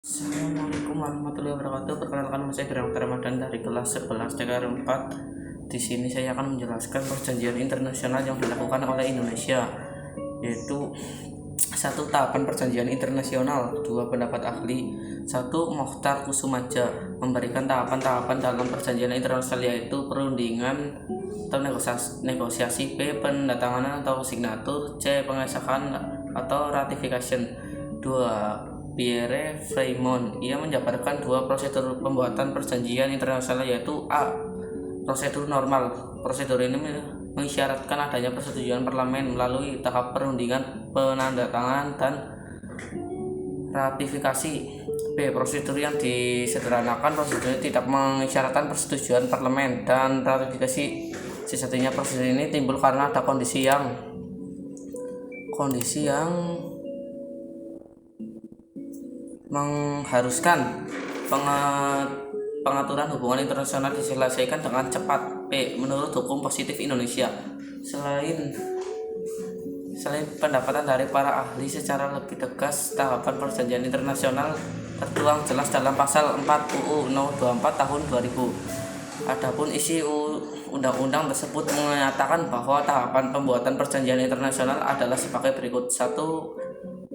Assalamualaikum warahmatullahi wabarakatuh. Perkenalkan nama saya Gilang Ramadan dari kelas 11 TKR 4. Di sini saya akan menjelaskan perjanjian internasional yang dilakukan oleh Indonesia, yaitu satu tahapan perjanjian internasional, dua pendapat ahli, satu Mokhtar Kusumaja memberikan tahapan-tahapan dalam perjanjian internasional, yaitu perundingan atau negosiasi, B penandatanganan atau signatur, C pengesahan atau ratification. Dua Pierre Fremont, ia menjabarkan dua prosedur pembuatan perjanjian internasional, yaitu A. Prosedur normal. Prosedur ini mengisyaratkan adanya persetujuan parlemen melalui tahap perundingan, penandatanganan, dan ratifikasi. B. Prosedur yang disederhanakan. Prosedur ini tidak mengisyaratkan persetujuan parlemen dan ratifikasi. Sejatinya prosedur ini timbul karena ada kondisi yang mengharuskan pengaturan hubungan internasional diselesaikan dengan cepat. P. Menurut hukum positif Indonesia, selain pendapatan dari para ahli secara lebih tegas, tahapan perjanjian internasional tertuang jelas dalam pasal 4 UU No. 24 tahun 2000. Adapun isi undang-undang tersebut menyatakan bahwa tahapan pembuatan perjanjian internasional adalah sebagai berikut. 1.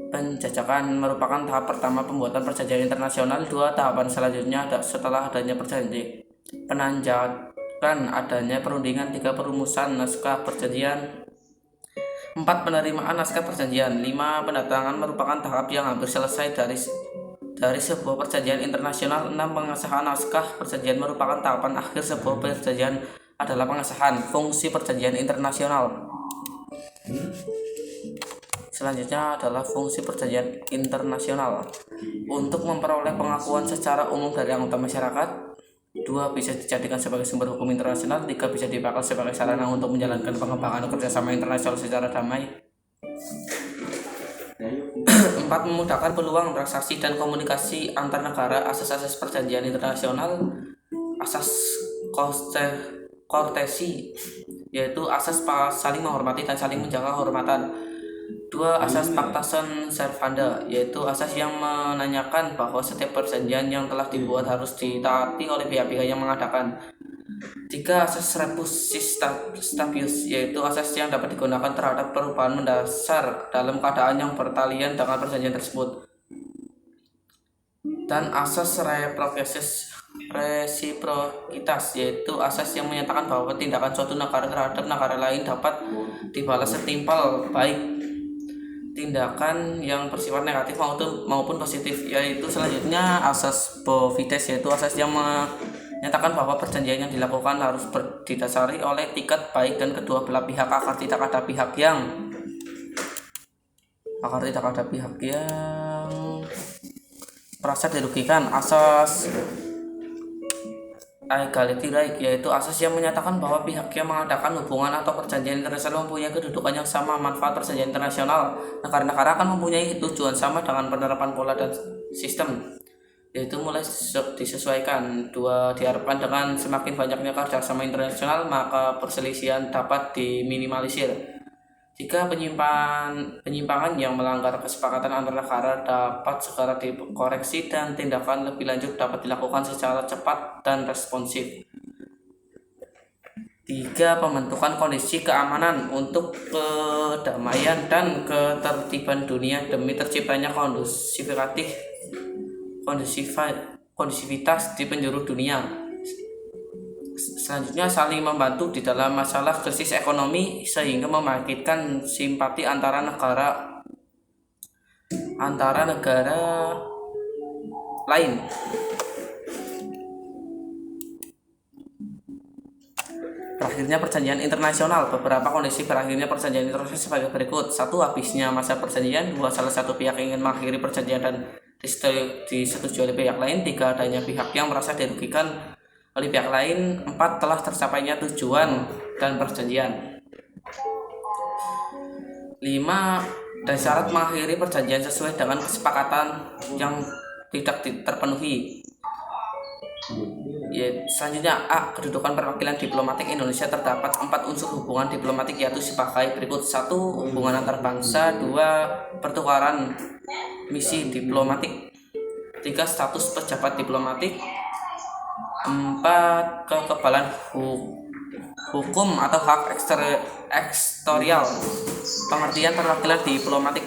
Penjajakan merupakan tahap pertama pembuatan perjanjian internasional. 2. Tahapan selanjutnya setelah adanya perjanjian. Penanjakan adanya perundingan. 3. Perumusan naskah perjanjian. 4. Penerimaan naskah perjanjian. 5. Pendatangan merupakan tahap yang hampir selesai dari sebuah perjanjian internasional. 6. Pengesahan naskah perjanjian merupakan tahapan akhir sebuah perjanjian adalah pengesahan. Fungsi perjanjian internasional. Selanjutnya adalah fungsi perjanjian internasional. Untuk memperoleh pengakuan secara umum dari anggota masyarakat. 2. Bisa dijadikan sebagai sumber hukum internasional. 3. Bisa dipakai sebagai sarana untuk menjalankan pengembangan kerjasama internasional secara damai. 4. Memudahkan peluang transaksi dan komunikasi antar negara. Asas-asas perjanjian internasional. Asas kortesi, yaitu asas saling menghormati dan saling menjaga kehormatan. 2. Asas pacta sunt servanda, yaitu asas yang menanyakan bahwa setiap perjanjian yang telah dibuat harus ditaati oleh pihak-pihak yang mengadakan. 3. Asas rebus stabius, yaitu asas yang dapat digunakan terhadap perubahan mendasar dalam keadaan yang bertalian dengan perjanjian tersebut. Dan asas resiprocitas, yaitu asas yang menyatakan bahwa tindakan suatu negara terhadap negara lain dapat dibalas setimpal, baik tindakan yang bersifat negatif maupun positif. Yaitu selanjutnya asas Bovides, yaitu asas yang menyatakan bahwa perjanjian yang dilakukan harus didasari oleh etikat baik dan kedua belah pihak agar tidak ada pihak yang merasa dirugikan. Asas equality right, yaitu asas yang menyatakan bahwa pihak yang mengadakan hubungan atau perjanjian internasional mempunyai kedudukan yang sama. Manfaat perjanjian internasional. Negara-negara akan mempunyai tujuan sama dengan penerapan pola dan sistem, yaitu mulai disesuaikan. 2. Diharapkan dengan semakin banyaknya kerjasama internasional, maka perselisihan dapat diminimalisir. 3. Penyimpangan yang melanggar kesepakatan antar negara dapat segera dikoreksi dan tindakan lebih lanjut dapat dilakukan secara cepat dan responsif. 3. Pembentukan kondisi keamanan untuk kedamaian dan ketertiban dunia demi terciptanya kondusivitas di penjuru dunia. Selanjutnya, saling membantu di dalam masalah krisis ekonomi sehingga membangkitkan simpati antara negara lain. Berakhirnya perjanjian internasional. Beberapa kondisi berakhirnya perjanjian internasional sebagai berikut. 1. Habisnya masa perjanjian. 2. Salah satu pihak ingin mengakhiri perjanjian dan disetujui oleh pihak lain. 3. Adanya pihak yang merasa dirugikan oleh pihak lain. 4. Telah tercapainya tujuan dan perjanjian. 5. Dan syarat mengakhiri perjanjian sesuai dengan kesepakatan yang tidak terpenuhi. Selanjutnya, A. Kedudukan perwakilan diplomatik Indonesia. Terdapat 4 unsur hubungan diplomatik, yaitu sebagai berikut. 1. Hubungan antar bangsa. 2. Pertukaran misi diplomatik. 3. Status pejabat diplomatik. 4. Kekebalan hukum atau hak eksteritorial. Pengertian perwakilan diplomatik.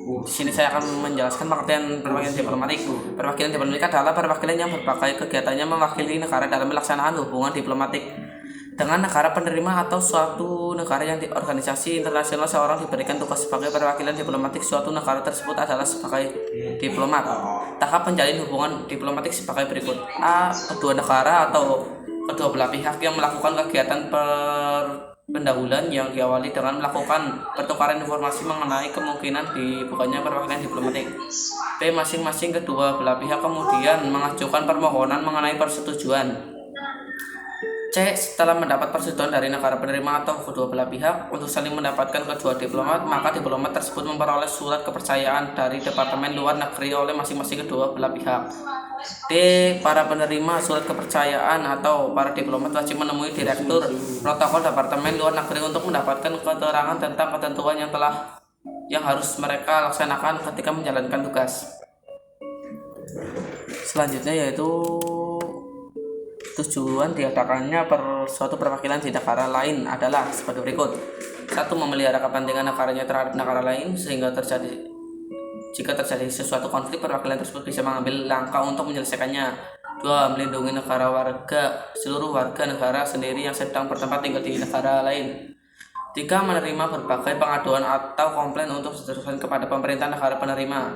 Di sini saya akan menjelaskan pengertian perwakilan diplomatik. Perwakilan diplomatik adalah perwakilan yang berbagai kegiatannya mewakili negara dalam melaksanakan hubungan diplomatik dengan negara penerima atau suatu negara yang di organisasi internasional. Seorang diberikan tugas sebagai perwakilan diplomatik suatu negara tersebut adalah sebagai diplomat. Tahap menjalin hubungan diplomatik sebagai berikut. A. Kedua negara atau kedua belah pihak yang melakukan kegiatan pendahuluan yang diawali dengan melakukan pertukaran informasi mengenai kemungkinan dibukanya perwakilan diplomatik. B. Masing-masing kedua belah pihak kemudian mengajukan permohonan mengenai persetujuan. C. Setelah mendapat persetujuan dari negara penerima atau kedua belah pihak untuk saling mendapatkan kedua diplomat, maka diplomat tersebut memperoleh surat kepercayaan dari Departemen Luar Negeri oleh masing-masing kedua belah pihak. D. Para penerima surat kepercayaan atau para diplomat wajib menemui Direktur Protokol Departemen Luar Negeri untuk mendapatkan keterangan tentang ketentuan yang harus mereka laksanakan ketika menjalankan tugas. Selanjutnya yaitu tujuan diadakannya suatu perwakilan di negara lain adalah sebagai berikut. 1. Memelihara kepentingan negaranya terhadap negara lain sehingga jika terjadi sesuatu konflik, perwakilan tersebut bisa mengambil langkah untuk menyelesaikannya. 2. Melindungi seluruh warga negara sendiri yang sedang bertempat tinggal di negara lain. 3. Menerima berbagai pengaduan atau komplain untuk diteruskan kepada pemerintah negara penerima.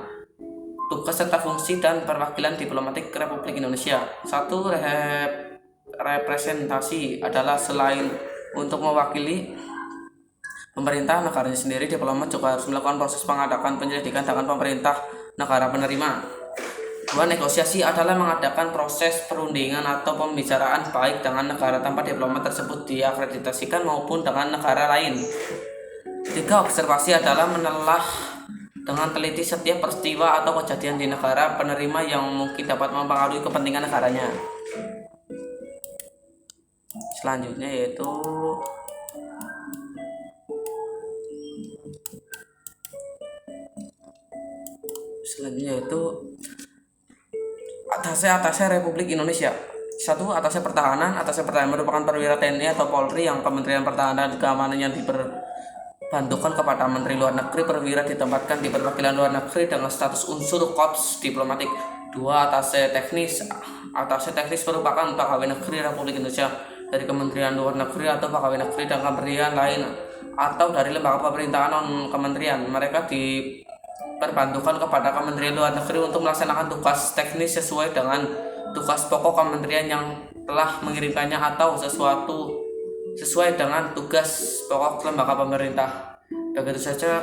Tugas serta fungsi dan perwakilan diplomatik Republik Indonesia. 1. Representasi adalah selain untuk mewakili pemerintah negaranya sendiri, diplomat juga harus melakukan proses pengadakan penyelidikan dengan pemerintah negara penerima. 2. Negosiasi adalah mengadakan proses perundingan atau pembicaraan baik dengan negara tempat diplomat tersebut diakreditasikan maupun dengan negara lain. 3. Observasi adalah menelah dengan teliti setiap peristiwa atau kejadian di negara penerima yang mungkin dapat mempengaruhi kepentingan negaranya. Selanjutnya yaitu Atase Republik Indonesia. 1. Atase Pertahanan merupakan perwira TNI atau Polri yang Kementerian Pertahanan dan Keamanan yang diperbantukan kepada Menteri Luar Negeri. Perwira ditempatkan di perwakilan luar negeri dengan status unsur korps diplomatik. 2. Atase teknis merupakan pegawai negeri Republik Indonesia dari Kementerian Luar Negeri atau pegawai negeri dan kementerian lain atau dari lembaga pemerintahan non-kementerian. Mereka diperbantukan kepada Kementerian Luar Negeri untuk melaksanakan tugas teknis sesuai dengan tugas pokok kementerian yang telah mengirimkannya atau sesuai dengan tugas pokok lembaga pemerintah. Begitu saja.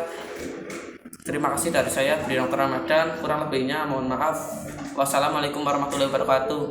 Terima kasih dari saya, Budi Dr. Ramadan. Kurang lebihnya mohon maaf. Wassalamualaikum warahmatullahi wabarakatuh.